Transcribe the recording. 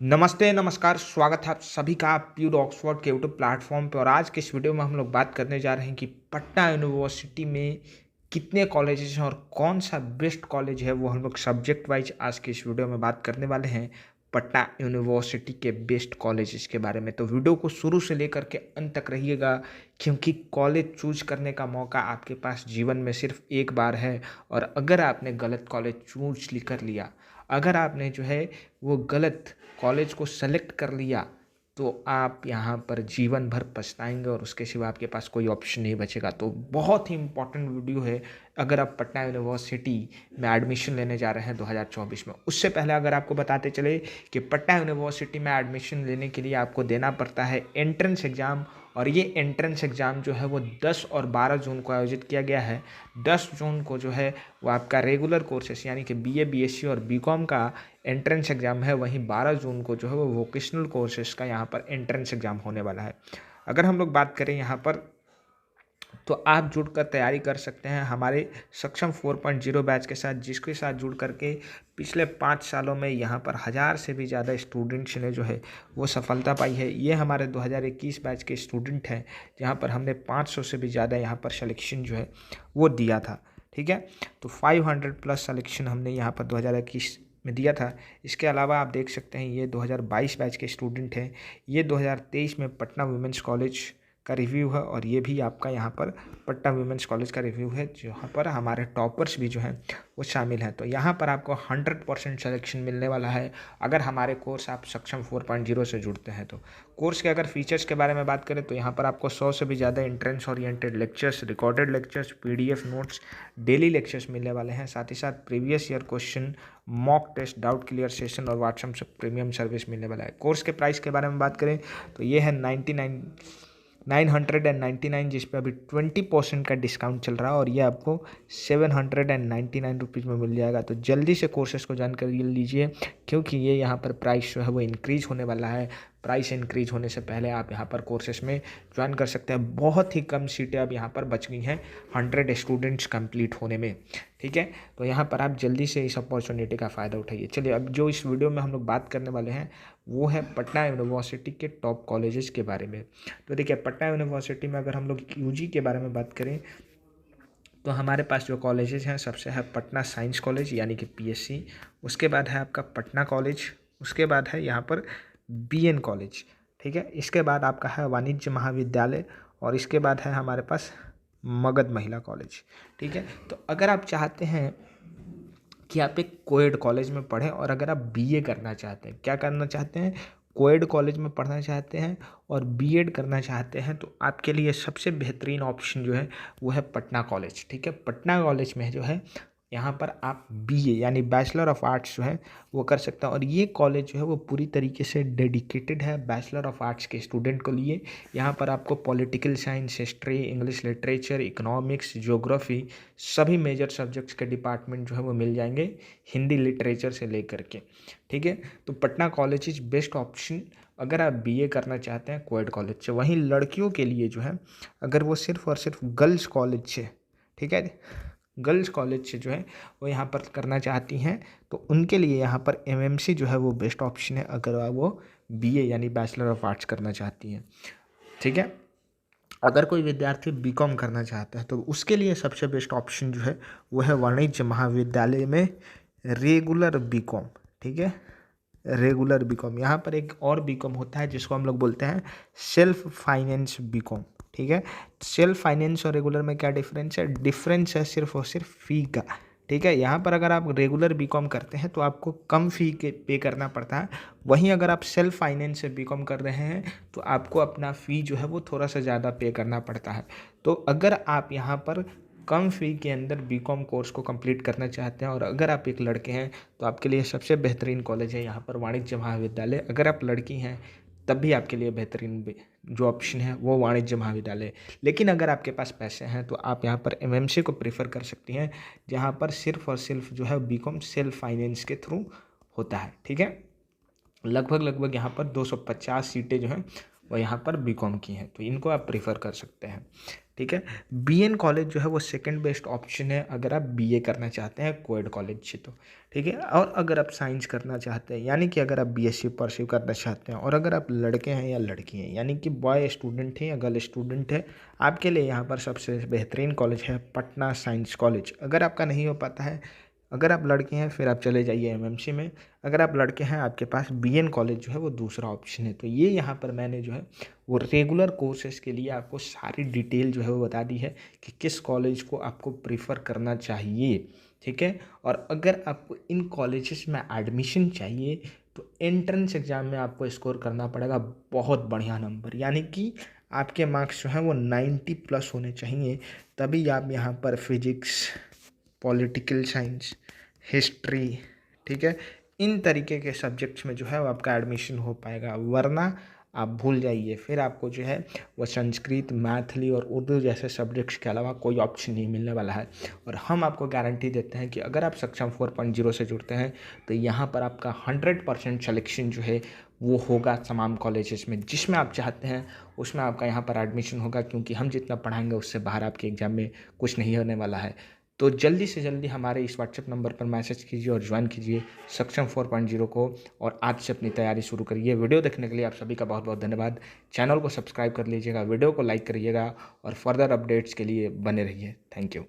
नमस्ते, नमस्कार, स्वागत है आप सभी का प्यूर ऑक्सफोर्ड के यूट्यूब प्लेटफॉर्म पे। और आज के इस वीडियो में हम लोग बात करने जा रहे हैं कि पटना यूनिवर्सिटी में कितने कॉलेजेस हैं और कौन सा बेस्ट कॉलेज है, वो हम लोग सब्जेक्ट वाइज आज के इस वीडियो में बात करने वाले हैं पटना यूनिवर्सिटी के बेस्ट कॉलेजेस के बारे में। तो वीडियो को शुरू से लेकर के अंत तक रहिएगा, क्योंकि कॉलेज चूज करने का मौका आपके पास जीवन में सिर्फ एक बार है। और अगर आपने गलत कॉलेज चूज कर लिया, अगर आपने जो है वो गलत कॉलेज को सेलेक्ट कर लिया, तो आप यहाँ पर जीवन भर पछताएंगे और उसके सिवा आपके पास कोई ऑप्शन नहीं बचेगा। तो बहुत ही इंपॉर्टेंट वीडियो है अगर आप पटना यूनिवर्सिटी में एडमिशन लेने जा रहे हैं 2024 में। उससे पहले अगर आपको बताते चले कि पटना यूनिवर्सिटी में एडमिशन लेने के लिए आपको देना पड़ता है एंट्रेंस एग्ज़ाम। और ये एंट्रेंस एग्ज़ाम जो है वो 10 और 12 जून को आयोजित किया गया है। 10 जून को जो है वो आपका रेगुलर कोर्सेस यानी कि बीए, बीएससी और बीकॉम का एंट्रेंस एग्ज़ाम है। वहीं 12 जून को जो है वो वोकेशनल कोर्सेज का यहाँ पर एंट्रेंस एग्ज़ाम होने वाला है। अगर हम लोग बात करें यहाँ पर, तो आप जुड़कर तैयारी कर सकते हैं हमारे सक्षम 4.0 बैच के साथ, जिसके साथ जुड़ करके पिछले 5 सालों में यहाँ पर 1000 से भी ज़्यादा स्टूडेंट्स ने जो है वो सफलता पाई है। ये हमारे 2021 बैच के स्टूडेंट हैं, जहाँ पर हमने 500 से भी ज़्यादा यहाँ पर सिलेक्शन जो है वो दिया था। ठीक है, तो 500 प्लस सिलेक्शन हमने यहाँ पर 2021 में दिया था। इसके अलावा आप देख सकते हैं ये 2022 बैच के स्टूडेंट हैं। ये 2023 में पटना वुमेंस कॉलेज का रिव्यू है, और ये भी आपका यहाँ पर पटना वुमेंस कॉलेज का रिव्यू है, जहाँ पर हमारे टॉपर्स भी जो हैं वो शामिल हैं। तो यहाँ पर आपको 100% सिलेक्शन मिलने वाला है अगर हमारे कोर्स आप सक्षम 4.0 से जुड़ते हैं। तो कोर्स के अगर फीचर्स के बारे में बात करें, तो यहाँ पर आपको 100 से भी ज़्यादा entrance oriented lectures, recorded lectures, PDF notes, daily lectures मिलने वाले हैं। साथ ही साथ previous year question, mock test, doubt clear session और व्हाट्सएप से प्रीमियम सर्विस मिलने वाला है। कोर्स के प्राइस के बारे में बात करें तो ये है 999, जिस पे अभी 20% का डिस्काउंट चल रहा है, और ये आपको 799 रुपीज़ में मिल जाएगा। तो जल्दी से कोर्सेज को जानकारी लीजिए, क्योंकि ये यहाँ पर प्राइस जो है वो इंक्रीज़ होने वाला है। प्राइस इंक्रीज होने से पहले आप यहाँ पर कोर्सेज में ज्वाइन कर सकते हैं। बहुत ही कम सीटें अब यहाँ पर बच गई हैं 100 स्टूडेंट्स कंप्लीट होने में। ठीक है, तो यहाँ पर आप जल्दी से इस अपॉर्चुनिटी का फ़ायदा उठाइए। चलिए, अब जो इस वीडियो में हम लोग बात करने वाले हैं वो है पटना यूनिवर्सिटी के टॉप कॉलेजेस के बारे में। तो देखिए, पटना यूनिवर्सिटी में अगर हम लोग यूजी के बारे में बात करें, तो हमारे पास जो कॉलेजेस हैं, सबसे है पटना साइंस कॉलेज यानी कि पीएससी। उसके बाद है आपका पटना कॉलेज। उसके बाद है यहाँ पर बीएन कॉलेज। ठीक है, इसके बाद आपका है वाणिज्य महाविद्यालय, और इसके बाद है हमारे पास मगध महिला कॉलेज। ठीक है, तो अगर आप चाहते हैं कि आप एक कोएड कॉलेज में पढ़ें, और अगर आप बीए करना चाहते हैं, क्या करना चाहते हैं, कोएड कॉलेज में पढ़ना चाहते हैं और बीएड करना चाहते हैं, तो आपके लिए सबसे बेहतरीन ऑप्शन जो है वो है पटना कॉलेज। ठीक है, पटना कॉलेज में जो है यहाँ पर आप बीए यानी बैचलर ऑफ आर्ट्स जो है वो कर सकते हैं। और ये कॉलेज जो है वो पूरी तरीके से डेडिकेटेड है बैचलर ऑफ आर्ट्स के स्टूडेंट को लिए। यहाँ पर आपको political science, history, English literature, economics, geography, सभी मेजर सब्जेक्ट्स के डिपार्टमेंट जो है वो मिल जाएंगे, हिंदी लिटरेचर से लेकर के। ठीक है, तो Patna college is best option अगर आप बीए करना चाहते हैं कोएड कॉलेज से। वहीं लड़कियों के लिए जो है, अगर वो सिर्फ और सिर्फ गर्ल्स कॉलेज से, ठीक है, गर्ल्स कॉलेज से जो है वो यहाँ पर करना चाहती हैं, तो उनके लिए यहाँ पर एमएमसी जो है वो बेस्ट ऑप्शन है अगर वो बीए यानी बैचलर ऑफ आर्ट्स करना चाहती हैं। ठीक है, अगर कोई विद्यार्थी बीकॉम करना चाहता है, तो उसके लिए सबसे बेस्ट ऑप्शन जो है वो है वाणिज्य महाविद्यालय में रेगुलर बीकॉम। ठीक है, रेगुलर बीकॉम। यहाँ पर एक और बीकॉम होता है जिसको हम लोग बोलते हैं सेल्फ फाइनेंस बीकॉम। ठीक है, सेल्फ फाइनेंस और रेगुलर में क्या डिफरेंस है? डिफरेंस है सिर्फ और सिर्फ फ़ी का। ठीक है, यहाँ पर अगर आप रेगुलर बीकॉम करते हैं तो आपको कम फ़ी के पे करना पड़ता है। वहीं अगर आप सेल्फ फाइनेंस से बीकॉम कर रहे हैं तो आपको अपना फ़ी जो है वो थोड़ा सा ज़्यादा पे करना पड़ता है। तो अगर आप यहाँ पर कम फ़ी के अंदर बीकॉम कोर्स को कंप्लीट करना चाहते हैं, और अगर आप एक लड़के हैं, तो आपके लिए सबसे बेहतरीन कॉलेज है यहाँ पर वाणिज्य महाविद्यालय। अगर आप लड़की हैं तब भी आपके लिए बेहतरीन जो ऑप्शन है वो वाणिज्य महाविद्यालय। लेकिन अगर आपके पास पैसे हैं तो आप यहाँ पर एमएमसी को प्रेफर कर सकती हैं, जहाँ पर सिर्फ और सिर्फ जो है बीकॉम सेल्फ फाइनेंस के थ्रू होता है। ठीक है, लगभग यहाँ पर 250 सीटें जो हैं वो यहाँ पर बीकॉम की हैं, तो इनको आप प्रेफर कर सकते हैं। ठीक है। बीएन कॉलेज जो है वो सेकंड बेस्ट ऑप्शन है अगर आप बीए करना चाहते हैं कोएड कॉलेज से तो, ठीक है। और अगर आप साइंस करना चाहते हैं यानी कि अगर आप बीएससी परस्यू करना चाहते हैं और अगर आप लड़के हैं या लड़की हैं यानी कि बॉय स्टूडेंट हैं या गर्ल स्टूडेंट है, आपके लिए यहाँ पर सबसे बेहतरीन कॉलेज है पटना साइंस कॉलेज। अगर आपका नहीं हो पाता है, अगर आप लड़के हैं फिर आप चले जाइए एमएमसी में, अगर आप लड़के हैं आपके पास बीएन कॉलेज जो है वो दूसरा ऑप्शन है। तो ये यहाँ पर मैंने जो है वो रेगुलर कोर्सेज के लिए आपको सारी डिटेल जो है वो बता दी है कि किस कॉलेज को आपको प्रीफर करना चाहिए, ठीक है। और अगर आपको इन कॉलेजेस में एडमिशन चाहिए तो एंट्रेंस एग्ज़ाम में आपको स्कोर करना पड़ेगा बहुत बढ़िया नंबर, यानी कि आपके मार्क्स जो हैं वो 90+ होने चाहिए, तभी आप यहाँ पर फिजिक्स, पॉलिटिकल साइंस, हिस्ट्री, ठीक है, इन तरीके के सब्जेक्ट्स में जो है वो आपका एडमिशन हो पाएगा, वरना आप भूल जाइए। फिर आपको जो है वो संस्कृत, मैथिली और उर्दू जैसे सब्जेक्ट्स के अलावा कोई ऑप्शन नहीं मिलने वाला है। और हम आपको गारंटी देते हैं कि अगर आप सक्षम 4.0 से जुड़ते हैं तो यहाँ पर आपका 100% सिलेक्शन जो है वो होगा तमाम कॉलेजेस में, जिसमें आप चाहते हैं उसमें आपका यहाँ पर एडमिशन होगा, क्योंकि हम जितना पढ़ाएंगे उससे बाहर आपके एग्ज़ाम में कुछ नहीं होने वाला है। तो जल्दी से जल्दी हमारे इस व्हाट्सएप नंबर पर मैसेज कीजिए और ज्वाइन कीजिए सक्षम 4.0 को और आज से अपनी तैयारी शुरू करिए। वीडियो देखने के लिए आप सभी का बहुत बहुत धन्यवाद। चैनल को सब्सक्राइब कर लीजिएगा, वीडियो को लाइक करिएगा और फर्दर अपडेट्स के लिए बने रहिए। Thank you.